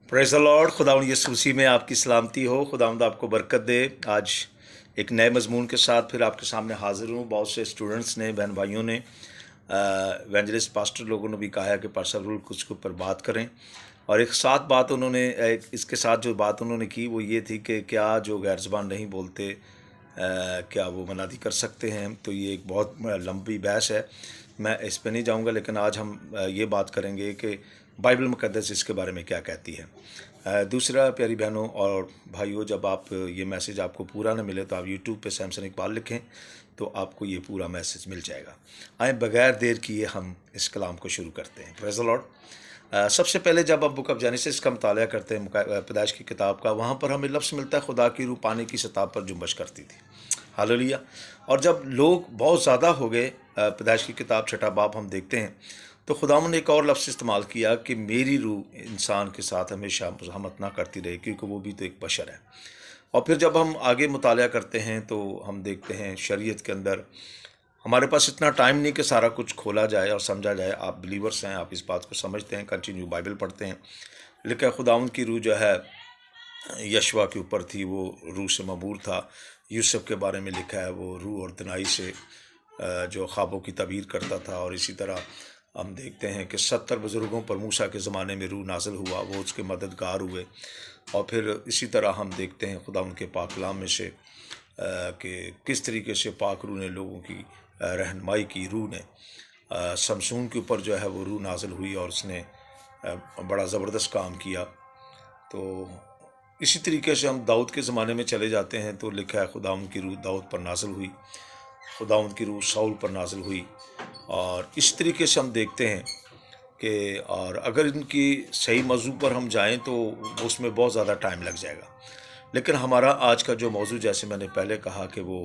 Praise the Lord. खुदावंद यीशु मसीह में आपकी सलामती हो। खुदावंद आपको बरकत दे। आज एक नए मज़मून के साथ फिर आपके सामने हाज़िर हूँ। बहुत से स्टूडेंट्स ने, बहन भाइयों ने, इवेंजलिस्ट पास्टर लोगों ने भी कहा है कि पास्टर रुल कुछ के ऊपर बात करें। और एक साथ बात उन्होंने इसके साथ जो बात उन्होंने की वो ये थी कि क्या जो गैर ज़बान नहीं बोलते क्या वो मनादी कर सकते हैं। तो ये एक बहुत लंबी बहस है, मैं इस पे नहीं जाऊंगा। लेकिन आज हम ये बात करेंगे कि बाइबल मुक़द्दस इसके बारे में क्या कहती है। दूसरा, प्यारी बहनों और भाइयों, जब आप ये मैसेज आपको पूरा न मिले तो आप यूट्यूब पे सैमसन इकबाल लिखें तो आपको ये पूरा मैसेज मिल जाएगा। आए बगैर देर किए हम इस कलाम को शुरू करते हैं। Praise the Lord. सबसे पहले जब हम बुक ऑफ जेनेसिस का मुताला करते हैं, पैदाइश की किताब का, वहाँ पर हमें लफ्ज़ मिलता है खुदा की रूह पानी की सतह पर जुम्बश करती थी। हालेलुया। और जब लोग बहुत ज़्यादा हो गए, पैदाइश की किताब 6 बाब हम देखते हैं तो खुदावंद ने एक और लफ्ज़ इस्तेमाल किया कि मेरी रूह इंसान के साथ हमेशा मुज़ाहमत ना करती रहे, क्योंकि वो भी तो एक बशर है। और फिर जब हम आगे मुताला करते हैं तो हम देखते हैं शरीयत के अंदर हमारे पास इतना टाइम नहीं कि सारा कुछ खोला जाए और समझा जाए। आप बिलीवर्स हैं, आप इस बात को समझते हैं, कंटिन्यू बाइबल पढ़ते हैं। लेकिन खुदावंद की रूह जो है यशवा के ऊपर थी, वो रूह से मबूर था। यूसुफ के बारे में लिखा है, वो रूह और तनाई से जो ख्वाबों की तबीर करता था। और इसी तरह हम देखते हैं कि 70 बुज़ुर्गों पर मूसा के ज़माने में रूह नाज़िल हुआ, वो उसके मददगार हुए। और फिर इसी तरह हम देखते हैं खुदा उनके पाक कलाम में से कि किस तरीके से पाक रूह ने लोगों की रहनुमाई की। रूह ने शमसून के ऊपर जो है वो रूह नाज़िल हुई और उसने बड़ा ज़बरदस्त काम किया। तो इसी तरीके से हम दाऊद के ज़माने में चले जाते हैं तो लिखा है खुदावंद की रूह दाऊद पर नाज़िल हुई, खुदावंद की रूह शाऊल पर नाज़िल हुई। और इस तरीके से हम देखते हैं कि और अगर इनकी सही मौजू पर हम जाएं तो उसमें बहुत ज़्यादा टाइम लग जाएगा। लेकिन हमारा आज का जो मौजू, जैसे मैंने पहले कहा कि वो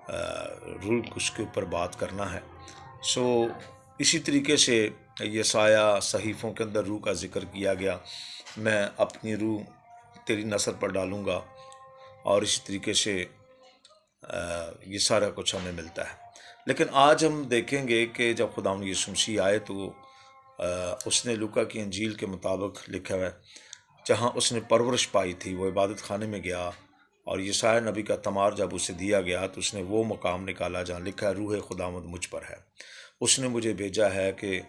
रूल कुछ के ऊपर बात करना है। सो इसी तरीके से यशाया सहीफ़ों के अंदर रूह का ज़िक्र किया गया, मैं अपनी रूह तेरी नस्ल पर डालूँगा। और इसी तरीके से ये सारा कुछ हमें मिलता है। लेकिन आज हम देखेंगे कि जब खुदावंद यीशु मसीह आए तो उसने लूका की इंजील के मुताबिक लिखा है, जहाँ उसने परवरिश पाई थी वो इबादत खाने में गया। और यशाया नबी का तमार जब उसे दिया गया तो उसने वो मकाम निकाला जहाँ लिखा है रूह खुदावंद मुझ पर है, उसने मुझे भेजा है कि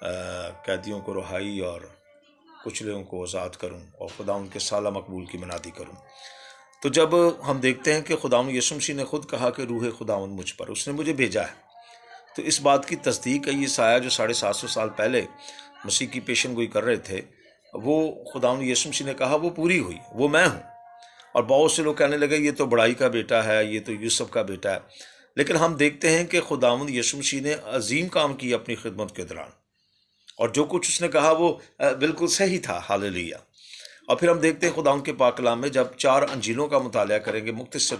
कैदियों को रिहाई और कुछ लोगों को आज़ाद करूं और खुदावंद के साला मकबूल की मनादी करूं। तो जब हम देखते हैं कि खुदावंद यीशु मसीह ने खुद कहा कि रूह खुदावंद मुझ पर, उसने मुझे भेजा है, तो इस बात की तस्दीक है। ये साया जो 750 साल पहले मसीह की पेशन गोई कर रहे थे, वो खुदावंद यीशु मसीह ने कहा वो पूरी हुई, वो मैं हूँ। और बहुत से लोग कहने लगे ये तो बड़ाई का बेटा है, ये तो यूसुफ का बेटा है। लेकिन हम देखते हैं कि खुदावंद यीशु मसीह ने अजीम काम किया अपनी खिदमत के दौरान, और जो कुछ उसने कहा वो बिल्कुल सही था। हालेलुया। और फिर हम देखते हैं खुदावंद के पाक कलाम में जब 4 अंजीलों का मुताला करेंगे मुख्तसर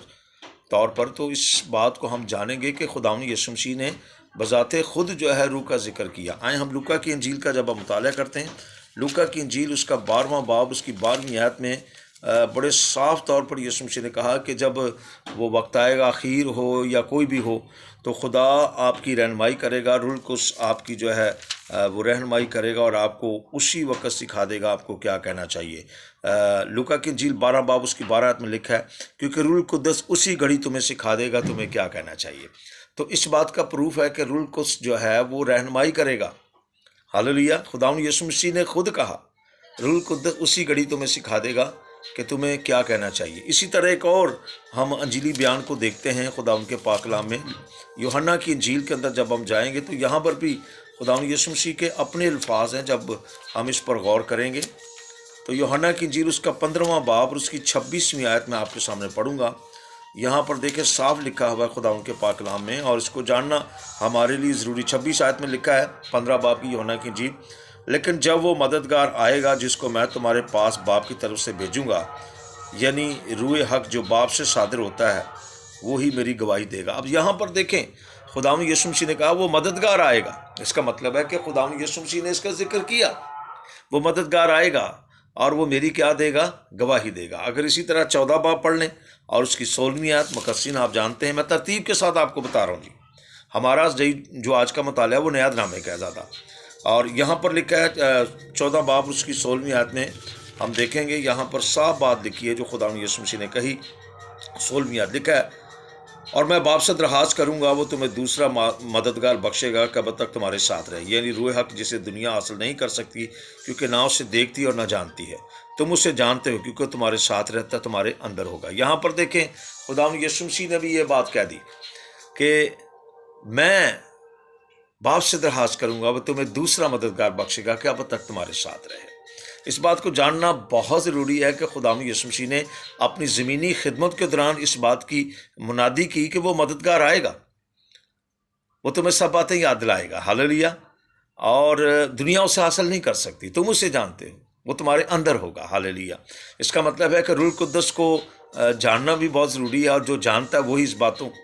तौर पर, तो इस बात को हम जानेंगे कि खुदावंद यीशु मसीह ने बजाते खुद जो है रूह का जिक्र किया। आए हम लूका की इंजील का जब हम मुताला करते हैं, लूका की इंजील उसका 12वां बाब उसकी 12वीं आयत में बड़े साफ तौर पर यीशु मसीह ने कहा कि जब वो वक्त आएगा, आखिर हो या कोई भी हो, तो खुदा आपकी रहनुमाई करेगा, रूह कुछ आपकी जो है वो रहनुमाई करेगा और आपको उसी वक्त सिखा देगा आपको क्या कहना चाहिए। लूका की इंजील 12 बाब उसकी 12 आयत में लिखा है, क्योंकि रूह कुद्दस उसी घड़ी तुम्हें सिखा देगा तुम्हें क्या कहना चाहिए। तो इस बात का प्रूफ है कि रूह कुछ जो है वो रहनुमाई करेगा। हालेलुया। खुदावंद यीशु मसीह ने खुद कहा रूह कुद्दस उसी घड़ी तुम्हें सिखा देगा कि तुम्हें क्या कहना चाहिए। इसी तरह एक और हम अंजीली बयान को देखते हैं खुदावंद के पाक कलाम में, यूहन्ना की इंजील के अंदर जब हम जाएंगे तो यहाँ पर भी खुदावंद यीशु मसीह के अपने अल्फाज हैं। जब हम इस पर गौर करेंगे तो यूहन्ना की इंजील उसका 15वां बाब और उसकी 26वीं आयत में आपके सामने पढ़ूंगा। यहाँ पर देखें साफ लिखा हुआ है खुदावंद के पाक कलाम में, और इसको जानना हमारे लिए ज़रूरी। 26 आयत में लिखा है 15 बाब की यूहन्ना की इंजील, लेकिन जब वो मददगार आएगा जिसको मैं तुम्हारे पास बाप की तरफ से भेजूंगा, यानी रूह हक जो बाप से सादर होता है, वो ही मेरी गवाही देगा। अब यहाँ पर देखें खुदावंद यीशु मसीह ने कहा वो मददगार आएगा। इसका मतलब है कि खुदावंद यीशु मसीह ने इसका जिक्र किया, वो मददगार आएगा और वो मेरी क्या देगा, गवाही देगा। अगर इसी तरह 14 बाब पढ़ लें और उसकी 16वीं आयत मुकस्सिन आप जानते हैं, मैं तरतीब के साथ आपको बता रहा हूँ जी। हमारा जो आज का मुताला है वो नया नामे का है ज़्यादा। और यहाँ पर लिखा है 14 बाब उसकी 16वीं आयत में, ہم دیکھیں گے یہاں پر صاف بات لکھی ہے جو خداوند یسوع مسیح نے کہی، 16ویں آیت لکھا ہے، اور میں باپ سے درخواست کروں گا، وہ تمہیں دوسرا مددگار بخشے گا کہ اب تک تمہارے ساتھ رہے، یعنی روح حق جسے دنیا حاصل نہیں کر سکتی کیونکہ نہ اسے دیکھتی اور نہ جانتی ہے، تم اسے جانتے ہو کیونکہ تمہارے ساتھ رہتا ہے، تمہارے اندر ہوگا۔ یہاں پر دیکھیں خداوند یسوع مسیح نے بھی یہ بات کہہ دی کہ میں باپ سے درخواست کروں گا، وہ تمہیں دوسرا مددگار بخشے گا کہ اب تک تمہارے ساتھ رہے۔ اس بات کو جاننا بہت ضروری ہے کہ خداوند یسوع مسیح نے اپنی زمینی خدمت کے دوران اس بات کی منادی کی کہ وہ مددگار آئے گا، وہ تمہیں سب باتیں یاد دلائے گا، ہاللیلویا، اور دنیا اسے حاصل نہیں کر سکتی، تم اسے جانتے ہو، وہ تمہارے اندر ہوگا، ہاللیلویا۔ اس کا مطلب ہے کہ روح القدس کو جاننا بھی بہت ضروری ہے، اور جو جانتا ہے وہی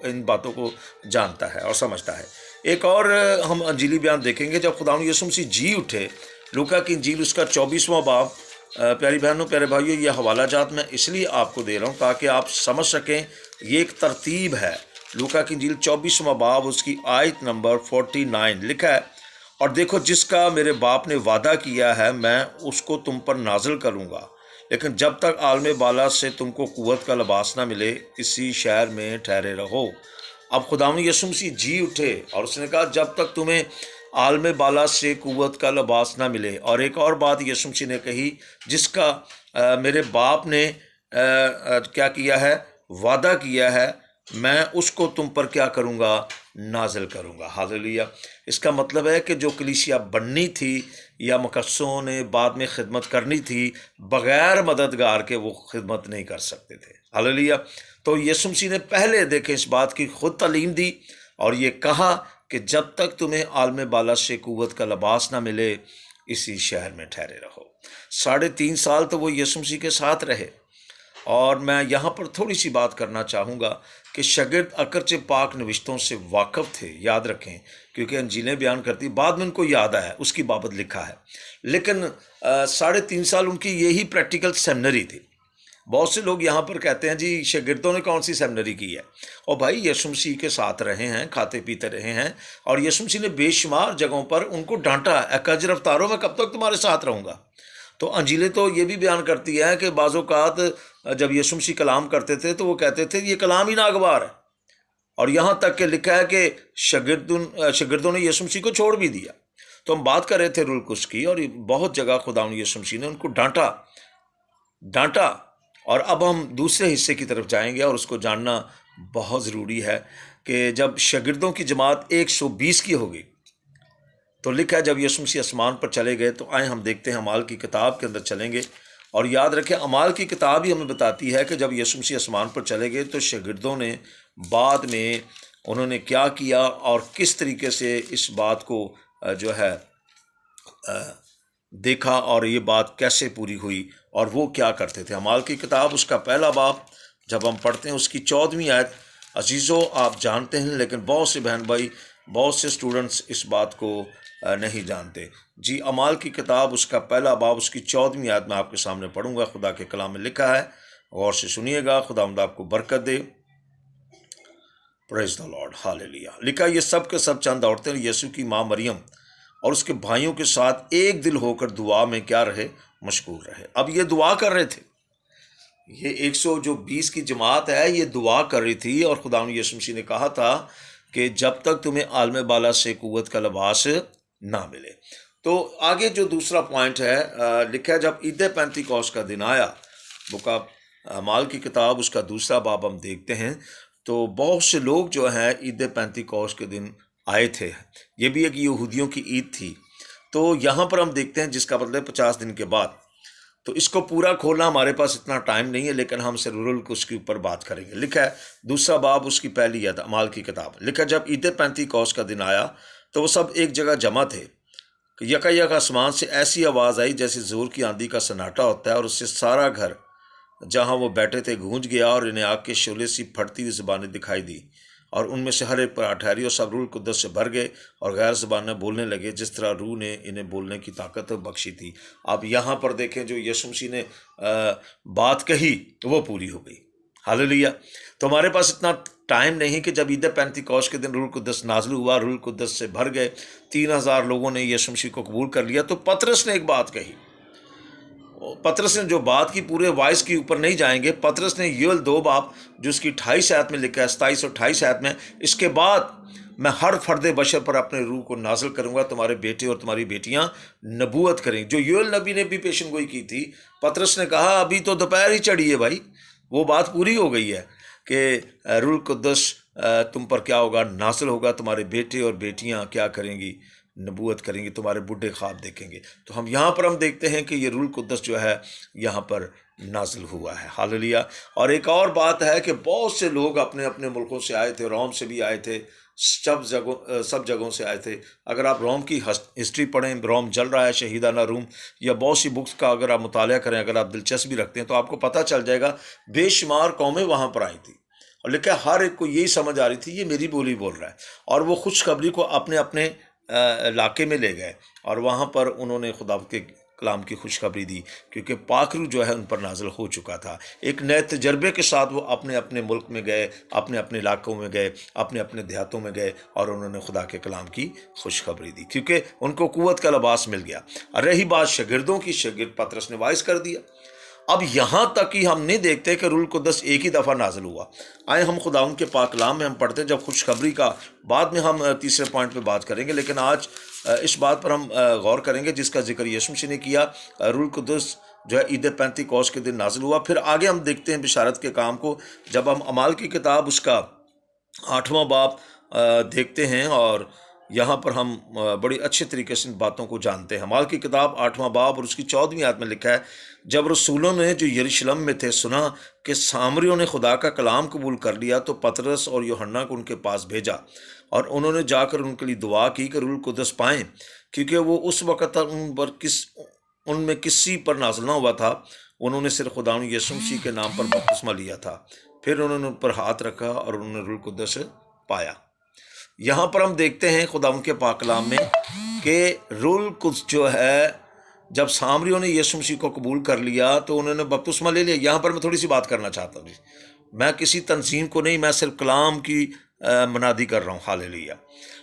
ان باتوں کو جانتا ہے اور سمجھتا ہے۔ ایک اور ہم انجیلی بیان دیکھیں گے، جب خداوند یسوع مسیح جی اٹھے، لوکا کی انجیل اس کا 24واں باب، پیاری بہنوں پیارے بھائیوں، یہ حوالہ جات میں اس لیے آپ کو دے رہا ہوں تاکہ آپ سمجھ سکیں، یہ ایک ترتیب ہے۔ لوکا کی انجیل 24واں باب، اس کی آیت نمبر 49 لکھا ہے، اور دیکھو جس کا میرے باپ نے وعدہ کیا ہے میں اس کو تم پر نازل کروں گا، لیکن جب تک عالم بالا سے تم کو قوت کا لباس نہ ملے اسی شہر میں ٹھہرے رہو۔ اب خداوند یسوع مسیح جی اٹھے اور اس نے کہا جب تک تمہیں عالم بالا سے قوت کا لباس نہ ملے۔ اور ایک اور بات یسوع مسیح نے کہی، جس کا میرے باپ نے کیا کیا ہے، وعدہ کیا ہے، میں اس کو تم پر کیا کروں گا، نازل کروں گا، ہاللیلویا۔ اس کا مطلب ہے کہ جو کلیسیا بننی تھی یا مقدسوں نے بعد میں خدمت کرنی تھی، بغیر مددگار کے وہ خدمت نہیں کر سکتے تھے، ہاللیلویا۔ تو یسوع مسیح نے پہلے دیکھیں اس بات کی خود تعلیم دی اور یہ کہا کہ جب تک تمہیں عالم بالا سے قوت کا لباس نہ ملے اسی شہر میں ٹھہرے رہو۔ 3.5 سال تو وہ یسوع مسیح کے ساتھ رہے، اور میں یہاں پر تھوڑی سی بات کرنا چاہوں گا کہ شاگرد اگرچہ پاک نوشتوں سے واقف تھے، یاد رکھیں، کیونکہ انجیلیں بیان کرتی، بعد میں ان کو یاد آیا، اس کی بابت لکھا ہے، لیکن 3.5 سال ان کی یہی پریکٹیکل سیمنری تھی۔ بہت سے لوگ یہاں پر کہتے ہیں جی شاگردوں نے کون سی سیمنری کی ہے، اور بھائی یسوع مسیح کے ساتھ رہے ہیں، کھاتے پیتے رہے ہیں، اور یسوع مسیح نے بے شمار جگہوں پر ان کو ڈانٹا، اے کج رفتاروں میں کب تک تمہارے ساتھ رہوں گا۔ تو انجیلیں تو یہ بھی بیان کرتی ہے کہ بعض اوقات جب یسوع مسیح کلام کرتے تھے تو وہ کہتے تھے یہ کلام ہی ناگوار ہے، اور یہاں تک کہ لکھا ہے کہ شاگردوں نے یسوع مسیح کو چھوڑ بھی دیا۔ تو ہم بات کر رہے تھے روح القدس کی، اور بہت جگہ خداوند یسوع مسیح نے ان کو ڈانٹا، اور اب ہم دوسرے حصے کی طرف جائیں گے، اور اس کو جاننا بہت ضروری ہے کہ جب شاگردوں کی جماعت 120 کی ہوگی تو لکھا ہے جب یسوع مسیح آسمان پر چلے گئے، تو آئیں ہم دیکھتے ہیں اعمال کی کتاب کے اندر چلیں گے، اور یاد رکھیں اعمال کی کتاب ہی ہمیں بتاتی ہے کہ جب یسوع مسیح آسمان پر چلے گئے تو شاگردوں نے بعد میں انہوں نے کیا کیا اور کس طریقے سے اس بات کو جو ہے دیکھا، اور یہ بات کیسے پوری ہوئی، اور وہ کیا کرتے تھے۔ اعمال کی کتاب اس کا پہلا باب جب ہم پڑھتے ہیں اس کی 14ویں آیت، عزیزو آپ جانتے ہیں لیکن بہت سے بہن بھائی، بہت سے اسٹوڈنٹس اس بات کو نہیں جانتے۔ جی اعمال کی کتاب اس کا پہلا باب اس کی 14ویں آیت میں آپ کے سامنے پڑھوں گا، خدا کے کلام میں لکھا ہے، غور سے سنیے گا، خداوند آپ کو برکت دے۔ پریز دی لارڈ، ہاللیلویا۔ لکھا یہ سب کے سب چند عورتیں یسوع کی ماں مریم اور اس کے بھائیوں کے ساتھ ایک دل ہو کر دعا میں کیا رہے، مشغول رہے۔ اب یہ دعا کر رہے تھے، یہ 120 کی جماعت ہے، یہ دعا کر رہی تھی، اور خداوند یسوع مسیح نے کہا تھا کہ جب تک تمہیں عالم بالا سے قوت کا لباس نہ ملے۔ تو آگے جو دوسرا پوائنٹ ہے لکھا ہے جب عید پینتیکوس کا دن آیا، اعمال کی کتاب اس کا دوسرا باب ہم دیکھتے ہیں، تو بہت سے لوگ جو ہیں عید پینتیکوس کے دن آئے تھے، یہ بھی ایک یہودیوں کی عید تھی۔ تو یہاں پر ہم دیکھتے ہیں جس کا مطلب 50 دن کے بعد، تو اس کو پورا کھولنا ہمارے پاس اتنا ٹائم نہیں ہے، لیکن ہم سرورل کو اس کے اوپر بات کریں گے۔ لکھا ہے دوسرا باب اس کی پہلی آیت، اعمال کی کتاب، لکھا جب عید پینتیکوس کا دن آیا تو وہ سب ایک جگہ جمع تھے کہ یکا آسمان سے ایسی آواز آئی جیسے زور کی آندھی کا سناٹا ہوتا ہے، اور اس سے سارا گھر جہاں وہ بیٹھے تھے گونج گیا، اور انہیں آگ کے شعلے سی پھٹتی ہوئی زبانیں دکھائی دی، اور ان میں سے ہر ایک پر ٹھہری، اور سب روح القدس سے بھر گئے اور غیر زبانیں بولنے لگے جس طرح روح نے انہیں بولنے کی طاقت بخشی تھی۔ اب یہاں پر دیکھیں جو یسوع مسیح نے بات کہی وہ پوری ہو گئی، ہاللیلویا۔ تو ہمارے پاس اتنا ٹائم نہیں کہ جب عید پینتیکوس کے دن روح القدس نازل ہوا، روح القدس سے بھر گئے، 3000 لوگوں نے یسوع مسیح کو قبول کر لیا، تو پطرس نے ایک بات کہی، पतरस ने जो बात की पूरे वॉइस के ऊपर नहीं जाएंगे। पतरस ने यूएल 2 बाब जो उसकी 28 आयत में लिखा है, 27 और 28 आयत में, इसके बाद मैं हर फर्द बशर पर अपने रूह को नाजिल करूंगा, तुम्हारे बेटे और तुम्हारी बेटियां नबूवत करेंगे। जो यूएल नबी ने भी पेशन गोई की थी, पतरस ने कहा अभी तो दोपहर ही चढ़ी है भाई, वो बात पूरी हो गई है कि रूह कुद्दस तुम पर क्या होगा, नाजिल होगा, तुम्हारे बेटे और बेटियां क्या करेंगी, नबूवत करेंगी, तुम्हारे बुढ़े ख्वाब देखेंगे। तो यहाँ पर हम देखते हैं कि ये रूह कुद्दस जो है यहाँ पर नाजिल हुआ है। हालेलुया। और एक और बात है कि बहुत से लोग अपने अपने मुल्कों से आए थे, रोम से भी आए थे, सब जगहों से आए थे। अगर आप रोम की हिस्ट्री पढ़ें, रोम जल रहा है, शहीदाना रूम, या बहुत सी बुक्स का अगर आप मुताला करें, अगर आप दिलचस्पी रखते हैं, तो आपको पता चल जाएगा बेशुमार कौमें वहाँ पर आई थी। और लेकिन हर एक को यही समझ आ रही थी ये मेरी बोली बोल रहा है, और वो खुशखबरी को अपने अपने इलाके में ले गए और वहाँ पर उन्होंने खुदा के कलाम की खुशखबरी दी, क्योंकि पाखरू जो है उन पर नाजिल हो चुका था। एक नए तजर्बे के साथ वो अपने अपने मुल्क में गए, अपने अपने इलाकों में गए, अपने अपने देहातों में गए, और उन्होंने खुदा के कलाम की खुशखबरी दी, क्योंकि उनको कुव्वत का लिबास मिल गया। और रही बात शागिर्दों की, शागिर्द पतरस ने वाइस कर दिया। अब यहाँ तक कि हम नहीं देखते कि रूह कुद्दस एक ही दफ़ा नाजिल हुआ। आए हम खुदा के पाक कलाम में हम पढ़ते हैं, जब खुशखबरी का बाद में हम तीसरे पॉइंट पे बात करेंगे, लेकिन आज इस बात पर हम गौर करेंगे जिसका जिक्र यीशु मसीह ने किया। रूह कुद्दस जो है ईद पेंतीकोस्त के दिन नाजिल हुआ। फिर आगे हम देखते हैं बिशारत के काम को, जब हम अमाल की किताब उसका 8वां बाब देखते हैं, और यहाँ पर हम बड़ी अच्छे तरीके से इन बातों को जानते हैं। अमाल की किताब 8वां बाब और उसकी 14वीं आयत में लिखा है, जब रसूलों ने जो यरूशलेम में थे सुना कि सामरियों ने खुदा का कलाम कबूल कर लिया, तो पतरस और यूहन्ना को उनके पास भेजा, और उन्होंने जाकर उनके लिए दुआ की कि रूह कुद्दस पाएँ, क्योंकि वो उस वक़्त तक उनमें किसी पर नाज़िल ना हुआ था। उन्होंने सिर्फ खुदा यीशु मसीह के नाम पर बपतिस्मा लिया था। फिर उन्होंने उन पर हाथ रखा और उन्होंने रूह कुद्दस पाया। यहाँ पर हम देखते हैं खुदा के पाक कलाम में कि रूह कुद्दस जो है, जब सामरियों ने यीशु मसीह को कबूल कर लिया तो उन्होंने बपतिस्मा ले लिया। यहाँ पर मैं थोड़ी सी बात करना चाहता हूँ, मैं किसी तंजीम को नहीं, मैं सिर्फ कलाम की मनादी कर रहा हूँ। हालेलुया।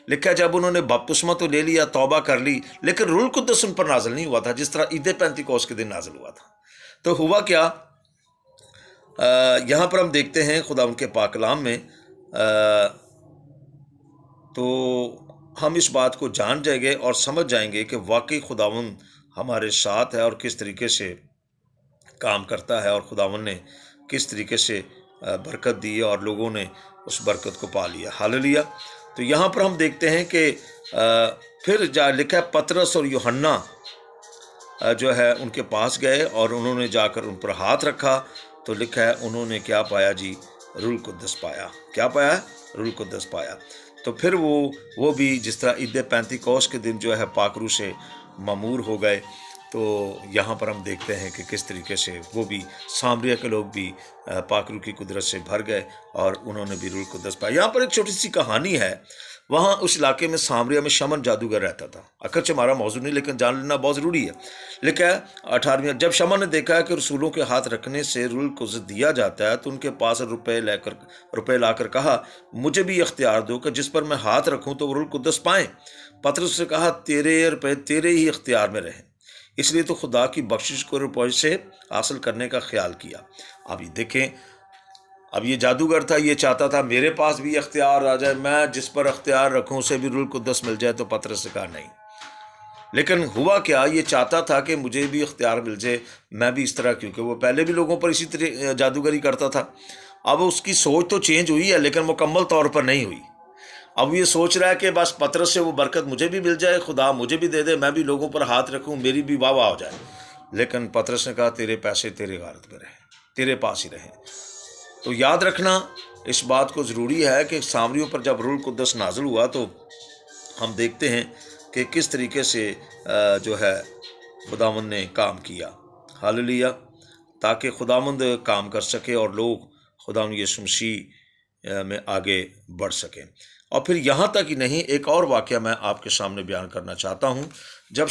लिखा जब उन्होंने बपतिस्मा तो ले लिया, तौबा कर ली, लेकिन रूह कुद्दस उन पर नाजिल नहीं हुआ था, जिस तरह ईद पेंतीकोस्त के दिन नाजिल हुआ था। तो हुआ क्या, यहाँ पर हम देखते हैं खुदा उनके पाक कलाम में, तो हम इस बात को जान जाएंगे और समझ जाएंगे कि वाकई खुदावन हमारे साथ है और किस तरीके से काम करता है, और खुदावन ने किस तरीके से बरकत दी है और लोगों ने उस बरकत को पा लिया। हालेलुया। तो यहाँ पर हम देखते हैं कि फिर लिखा है पतरस और यूहन्ना जो है उनके पास गए और उन्होंने जाकर उन पर हाथ रखा, तो लिखा है उन्होंने क्या पाया जी, रूह कुद्दस पाया। क्या पाया? रूह कुद्दस पाया। तो फिर वो भी जिस तरह ईद पेंतीकोस्त के दिन जो है पाकरू से मामूर हो गए, तो यहाँ पर हम देखते हैं कि किस तरीके से वो भी सामरिया के लोग भी पाकरू की कुदरत से भर गए और उन्होंने भी रूह कुद्दस पाया। यहाँ पर एक छोटी सी कहानी है। वहाँ उस इलाके में सामरिया में शमन जादूगर रहता था। अक्सर हमारा मौजूद नहीं, लेकिन जान लेना बहुत ज़रूरी है। लिखा है 18वीं, जब शमन ने देखा कि रसूलों के हाथ रखने से रूह कुद्दस दिया जाता है, तो उनके पास रुपए लाकर कहा, मुझे भी इख्तियार दो कि जिस पर मैं हाथ रखूँ तो रूह कुद्दस पाएँ। पतरस से कहा, तेरे रुपए तेरे ही इख्तियार में रहें। इसलिए तो खुदा की बख्शिश को रुपये से हासिल करने का ख्याल किया। अब ये देखें, अब ये जादूगर था, ये चाहता था मेरे पास भी इख्तियार आ जाए, मैं जिस पर इख्तियार रखूं उसे भी रूह कुद्दस मिल जाए। तो पतरस से कहा नहीं। लेकिन हुआ क्या, ये चाहता था कि मुझे भी इख्तियार मिल जाए, मैं भी इस तरह, क्योंकि वो पहले भी लोगों पर इसी तरह जादूगरी करता था। अब उसकी सोच तो चेंज हुई है, लेकिन मुकम्मल तौर पर नहीं हुई। अब ये सोच रहा है कि बस पतरस से वो बरकत मुझे भी मिल जाए, खुदा मुझे भी दे दे, मैं भी लोगों पर हाथ रखूं, मेरी भी वाह वाह हो जाए। लेकिन पतरस ने कहा, तेरे पैसे तेरे गारत में रहे, तेरे पास ही रहे। तो याद रखना इस बात को ज़रूरी है कि सामरियों पर जब रूह कुद्दस नाजिल हुआ, तो हम देखते हैं कि किस तरीके से जो है खुदावंद ने काम किया। हालेलुया। ताकि खुदावंद काम कर सके और लोग खुदावंद यीशु मसीह में आगे बढ़ सकें। और फिर यहाँ तक ही नहीं, एक और वाक़या मैं आपके सामने बयान करना चाहता हूँ। जब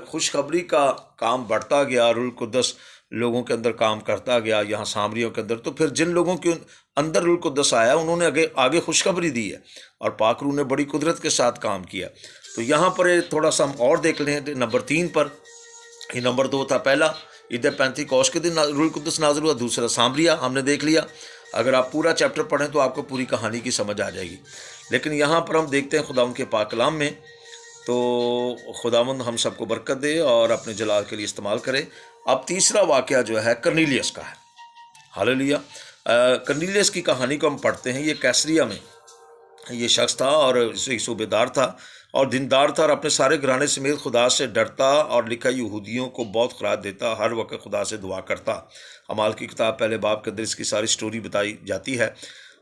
खुशखबरी का काम बढ़ता गया, रूह कुद्दस लोगों के अंदर काम करता गया, यहाँ सामरियों के अंदर, तो फिर जिन लोगों के अंदर रूह कुद्दस आया उन्होंने आगे खुशखबरी दी है, और पाक रूह ने बड़ी कुदरत के साथ काम किया। तो यहाँ पर थोड़ा सा हम और देख लें नंबर 3 पर ये नंबर 2 था। पहला ईद पेंतीकोस्त के दिन रूहुल कुद्दस नाज़िल हुआ, दूसरा सामरिया हमने देख लिया। अगर आप पूरा चैप्टर पढ़ें तो आपको पूरी कहानी की समझ आ जाएगी। लेकिन यहाँ पर हम देखते हैं खुदावंद के पाक कलाम में, तो खुदावंद हम सबको बरकत दे और अपने जलाल के लिए इस्तेमाल करे। अब तीसरा वाक़या जो है कर्नेलियस का है। हालेलुया। कर्नेलियस की कहानी को हम पढ़ते हैं। ये कैसरिया में ये शख्स था और इसे सूबेदार था और दीनदार था और अपने सारे घराने समेत खुदा से डरता, और लिखा यहूदियों को बहुत खराज देता, हर वक्त खुदा से दुआ करता। अमाल की किताब पहले बाब के अंदर इसकी सारी स्टोरी बताई जाती है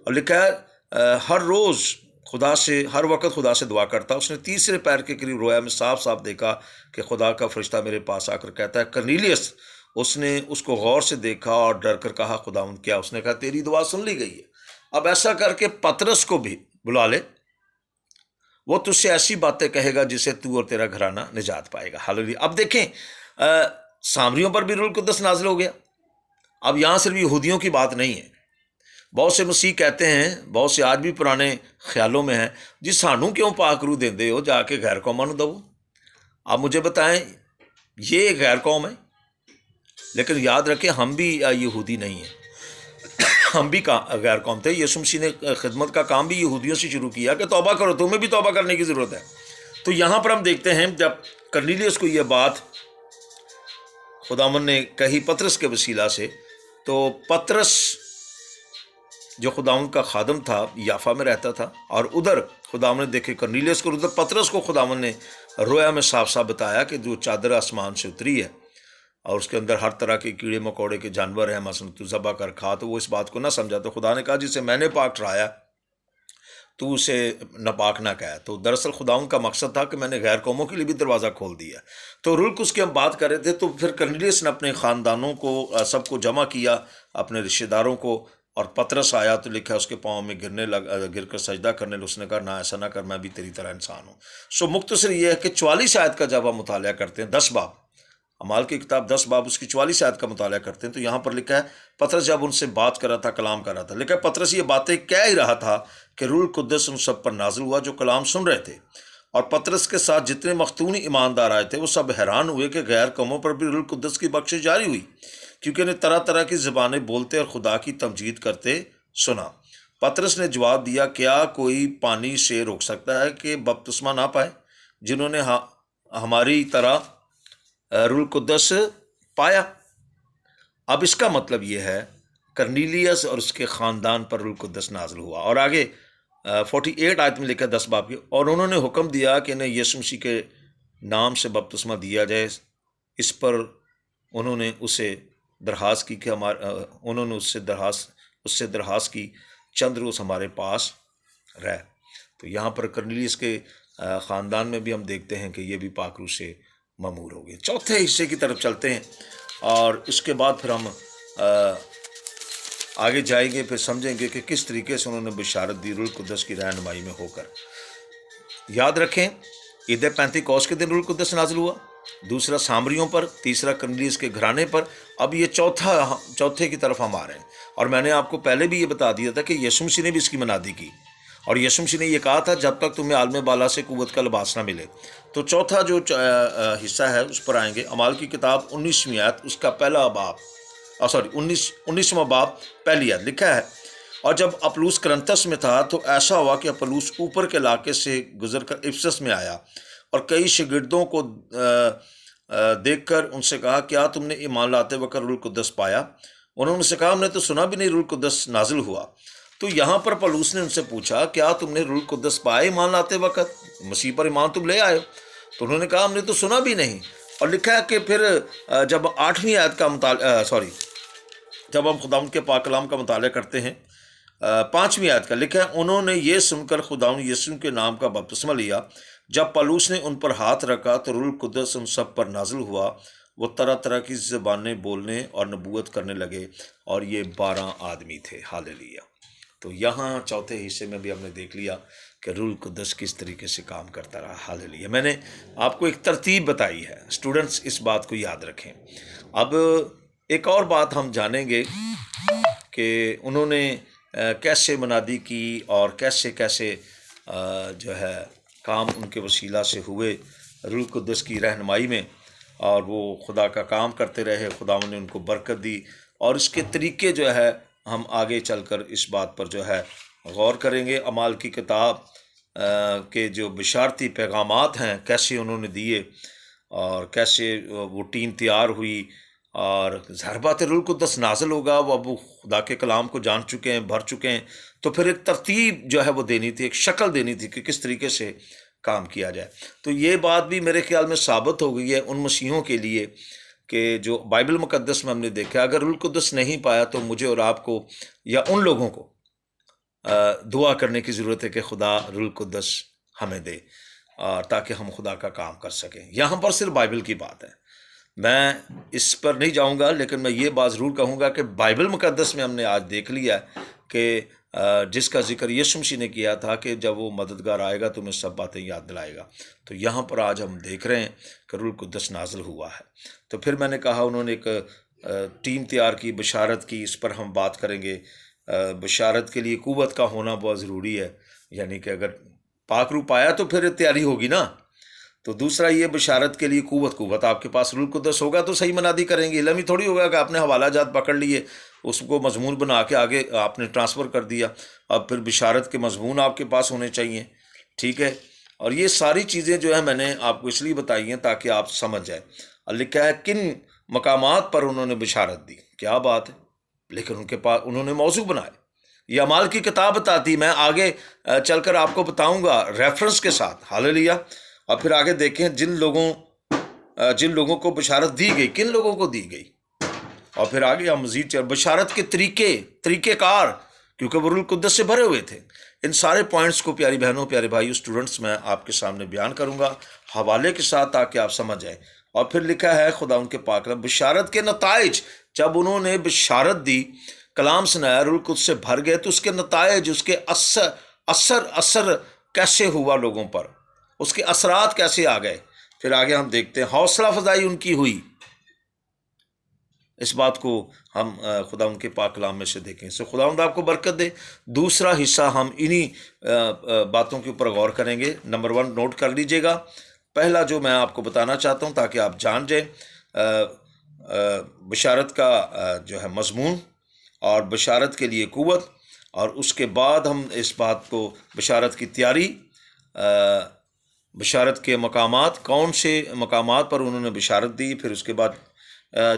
और लिखा है हर रोज़ खुदा से, हर वक्त खुदा से दुआ करता। उसने तीसरे पैर के करीब रोया में साफ साफ देखा कि खुदा का फरिश्ता मेरे पास आकर कहता है कर्नेलियस। उसने उसको गौर से देखा और डर कर कहा खुदावंद क्या? उसने कहा तेरी दुआ सुन ली गई है। अब ऐसा करके पतरस को भी बुला ले, वो तुझसे ऐसी बातें कहेगा जिससे तू और तेरा घराना निजात पाएगा। हालेलुया। अब देखें सामरियों पर भी रूहुल कुद्दस नाज़िल हो गया। अब यहाँ सिर्फ यहूदियों की बात नहीं है। बहुत से मसीह कहते हैं, बहुत से आज भी पुराने ख्यालों में हैं, जी सानू क्यों पाक रूह देंदे हो, जाके गैर कौमां नूं दवो। आप मुझे बताएं, ये गैर कौम है, लेकिन याद रखें हम भी यहूदी नहीं हैं, हम भी गैर कौम थे। यीशु मसीह ने खिदमत का काम भी यहूदियों से शुरू किया कि तौबा करो, तुम्हें भी तौबा करने की ज़रूरत है। तो यहाँ पर हम देखते हैं जब कर्नेलियस को यह बात खुदावंद ने कही पतरस के वसीला से, तो पतरस जो खुदावंद का खादम था याफा में रहता था, और उधर खुदावंद ने देखे कर्नेलियस को, उधर पतरस को खुदावंद ने रोया में साफ साफ बताया कि जो चादर आसमान से उतरी है और उसके अंदर हर तरह के कीड़े मकोड़े के जानवर हैं, मसलन तू ज़बा कर खा। तो वो इस बात को ना समझा, तो खुदा ने कहा जिसे मैंने पाक ठहराया तू उसे नापाक ना कहे। तो दरअसल खुदावंद का मकसद था कि मैंने गैर कौमों के लिए भी दरवाज़ा खोल दिया। तो रूहुल कुद्दस की हम बात कर रहे थे, तो फिर कर्नेलियस ने अपने ख़ानदानों को सबको जमा किया, अपने रिश्तेदारों को, और पतरस आया तो लिखा उसके पाँव में गिर कर सजदा करने लगा। उसने कहा ना ऐसा ना कर, मैं भी तेरी तरह इंसान हूँ। सो मुख्तसर ये है कि 44 आयत का जब हम मुताला करते हैं, 10 बाब, अमाल की किताब 10 बाब उसकी 44 आयत का मुताला करते हैं, तो यहाँ पर लिखा है पतरस जब उनसे बात कर रहा था, कलाम कर रहा था, लिखा है पतरस ये बातें कह ही रहा था कि रूहुल कुद्दस उन सब पर नाजिल हुआ जो कलाम सुन रहे थे। और पतरस के साथ जितने मख्तूनी ईमानदार आए थे वो सब हैरान हुए कि गैर कौमों पर भी रूहुल कुद्दस की बख्शिश जारी हुई, क्योंकि उन्हें तरह तरह की ज़बानें बोलते और खुदा की तमजीद करते सुना। पतरस ने जवाब दिया, क्या कोई पानी से रोक सकता है कि बपतिस्मा ना पाए जिन्होंने हमारी तरह रूहुल कुद्दस पाया? अब इसका मतलब ये है कर्नेलियस और उसके ख़ानदान पर रूहुल कुद्दस नाज़िल हुआ। और आगे 48 आयत में लिखा 10 बाब की, और उन्होंने हुक्म दिया कि इन्हें यीशु मसीह के नाम से बपतिस्मा दिया जाए। इस पर उन्होंने उससे दरख्वास्त की कि उन्होंने उससे दरख्वास्त की चंद रोज़ हमारे पास रह। तो यहाँ पर कर्नेलियस के ख़ानदान में भी हम देखते हैं कि ये भी पाक रूह से ममूर हो गए। चौथे हिस्से की तरफ चलते हैं और इसके बाद फिर हम आगे जाएंगे, फिर समझेंगे कि किस तरीके से उन्होंने बशारत दी रूहुल कुद्दस की रहनुमाई में होकर। याद रखें, ईद पेंतीकोस्त के दिन रूहुल कुद्दस नाज़िल हुआ, दूसरा सामरियों पर, तीसरा कर्नेलियस के घराने पर। अब ये चौथे की तरफ हम आ रहे हैं। और मैंने आपको पहले भी ये बता दिया था कि यीशु मसीह ने भी इसकी मनादी की, और यीशु मसीह ने ये कहा था जब तक तुम्हें आलम बाला से कुव्वत का लिबास ना मिले। तो चौथा जो हिस्सा है उस पर आएंगे। अमाल की किताब 19वीं आयत उसका पहला बाब 19वां बाब पहली आयत लिखा है, और जब अपुल्लोस करंथस में था तो ऐसा हुआ कि अपुल्लोस ऊपर के इलाके से गुजर कर इफिसस में आया और कई शागिर्दों को देखकर उनसे कहा, क्या तुमने ईमान लाते वक्त रूहुल कुद्दस पाया? उन्होंने उनसे कहा, हमने तो सुना भी नहीं रूहुल कुद्दस नाजिल हुआ। तो यहाँ पर पौलुस ने उनसे पूछा, क्या तुमने रूहुल कुद्दस पाया ईमान लाते वक्त? मसीह पर ईमान तुम ले आए हो? तो उन्होंने कहा, हमने तो सुना भी नहीं। और लिखा है कि फिर जब 8वीं आयत का जब हम खुदावंद के पाक कलाम का मुताला करते हैं, 5वीं आयत का लिखा है, उन्होंने ये सुनकर खुदावंद यीशु के नाम का बपतिस्मा लिया। जब पौलुस ने उन पर हाथ रखा तो रूहुल कुद्दस उन सब पर नाजिल हुआ। वो तरह तरह की ज़बानें बोलने और नबूवत करने लगे, और ये 12 आदमी थे। हालेलुया। तो यहाँ चौथे हिस्से में भी हमने देख लिया कि रूहुल कुद्दस किस तरीके से काम करता रहा। हालेलुया। मैंने आपको एक तरतीब बताई है, स्टूडेंट्स इस बात को याद रखें। अब एक और बात हम जानेंगे कि उन्होंने कैसे मनादी की और कैसे कैसे जो है काम उनके वसीला से हुए रूहुल कुद्दस की रहनुमाई में। اور وہ خدا کا کام کرتے رہے، خدا نے ان کو برکت دی، اور اس کے طریقے جو ہے ہم آگے چل کر اس بات پر جو ہے غور کریں گے۔ اعمال کی کتاب کے جو بشارتی پیغامات ہیں کیسے انہوں نے دیے، اور کیسے وہ ٹیم تیار ہوئی، اور ظاہر بات ہے روح القدس نازل ہوگا، وہ اب وہ خدا کے کلام کو جان چکے ہیں، بھر چکے ہیں، تو پھر ایک ترتیب جو ہے وہ دینی تھی، ایک شکل دینی تھی کہ کس طریقے سے کام کیا جائے۔ تو یہ بات بھی میرے خیال میں ثابت ہو گئی ہے ان مسیحوں کے لیے کہ جو بائبل مقدس میں ہم نے دیکھا، اگر روح القدس نہیں پایا تو مجھے اور آپ کو یا ان لوگوں کو دعا کرنے کی ضرورت ہے کہ خدا روح القدس ہمیں دے، اور تاکہ ہم خدا کا کام کر سکیں۔ یہاں پر صرف بائبل کی بات ہے، میں اس پر نہیں جاؤں گا، لیکن میں یہ بات ضرور کہوں گا کہ بائبل مقدس میں ہم نے آج دیکھ لیا ہے کہ جس کا ذکر یسوع مسیح نے کیا تھا کہ جب وہ مددگار آئے گا تو میں سب باتیں یاد دلائے گا، تو یہاں پر آج ہم دیکھ رہے ہیں کہ روح القدس نازل ہوا ہے۔ تو پھر میں نے کہا انہوں نے ایک ٹیم تیار کی، بشارت کی، اس پر ہم بات کریں گے۔ بشارت کے لیے قوت کا ہونا بہت ضروری ہے، یعنی کہ اگر پاک روح پایا تو پھر تیاری ہوگی نا۔ تو دوسرا یہ بشارت کے لیے قوت آپ کے پاس روح القدس ہوگا تو صحیح منادی کریں گے۔ علم ہی تھوڑی ہوگا کہ آپ نے حوالہ جات پکڑ لیے، اس کو مضمون بنا کے آگے آپ نے ٹرانسفر کر دیا، اب پھر بشارت کے مضمون آپ کے پاس ہونے چاہیے، ٹھیک ہے۔ اور یہ ساری چیزیں جو ہیں میں نے آپ کو اس لیے بتائی ہیں تاکہ آپ سمجھ جائیں۔ اور لکھا ہے کن مقامات پر انہوں نے بشارت دی، کیا بات ہے، لیکن ان کے پاس انہوں نے موضوع بنائے۔ یہ اعمال کی کتاب بتاتی، میں آگے چل کر آپ کو بتاؤں گا ریفرنس کے ساتھ، ہاللیلویہ۔ اور پھر آگے دیکھیں جن لوگوں کو بشارت دی گئی، کن لوگوں کو دی گئی، اور پھر آگے ہم مزید بشارت کے طریقے کار، کیونکہ وہ روح القدس سے بھرے ہوئے تھے۔ ان سارے پوائنٹس کو پیاری بہنوں، پیارے بھائیو، اسٹوڈنٹس، میں آپ کے سامنے بیان کروں گا حوالے کے ساتھ تاکہ آپ سمجھ جائیں۔ اور پھر لکھا ہے خدا ان کے پاک کلام، بشارت کے نتائج، جب انہوں نے بشارت دی، کلام سنایا، روح القدس سے بھر گئے، تو اس کے نتائج، اس کے اثر کیسے ہوا لوگوں پر، اس کے اثرات کیسے آ گئے۔ پھر آگے ہم دیکھتے ہیں حوصلہ افزائی ان کی ہوئی، اس بات کو ہم خدا ان کے پاک کلام میں سے دیکھیں۔ سو خداوند آپ کو برکت دے۔ دوسرا حصہ ہم انہی باتوں کے اوپر غور کریں گے۔ نمبر 1 نوٹ کر لیجئے گا۔ پہلا جو میں آپ کو بتانا چاہتا ہوں تاکہ آپ جان جائیں، بشارت کا جو ہے مضمون، اور بشارت کے لیے قوت، اور اس کے بعد ہم اس بات کو بشارت کی تیاری، بشارت کے مقامات، کون سے مقامات پر انہوں نے بشارت دی، پھر اس کے بعد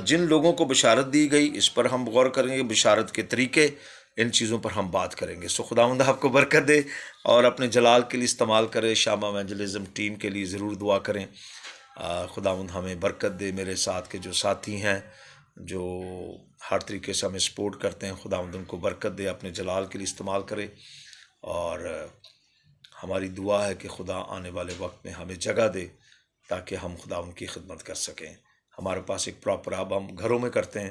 جن لوگوں کو بشارت دی گئی اس پر ہم غور کریں گے، بشارت کے طریقے، ان چیزوں پر ہم بات کریں گے۔ سو خداوند آپ کو برکت دے اور اپنے جلال کے لیے استعمال کرے۔ شامہ ایونجلزم ٹیم کے لیے ضرور دعا کریں، خداوند ہمیں برکت دے۔ میرے ساتھ کے جو ساتھی ہیں جو ہر طریقے سے ہمیں سپورٹ کرتے ہیں، خداوند ان کو برکت دے، اپنے جلال کے لیے استعمال کرے۔ اور ہماری دعا ہے کہ خدا آنے والے وقت میں ہمیں جگہ دے تاکہ ہم خدا ان کی خدمت کر سکیں۔ ہمارے پاس ایک پراپر، اب ہم گھروں میں کرتے ہیں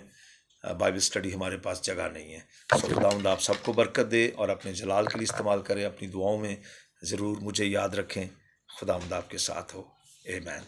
بائبل سٹڈی، ہمارے پاس جگہ نہیں ہے۔ سو خداوند آپ سب کو برکت دے اور اپنے جلال کے لیے استعمال کرے۔ اپنی دعاؤں میں ضرور مجھے یاد رکھیں۔ خداوند آپ کے ساتھ ہو، آمین۔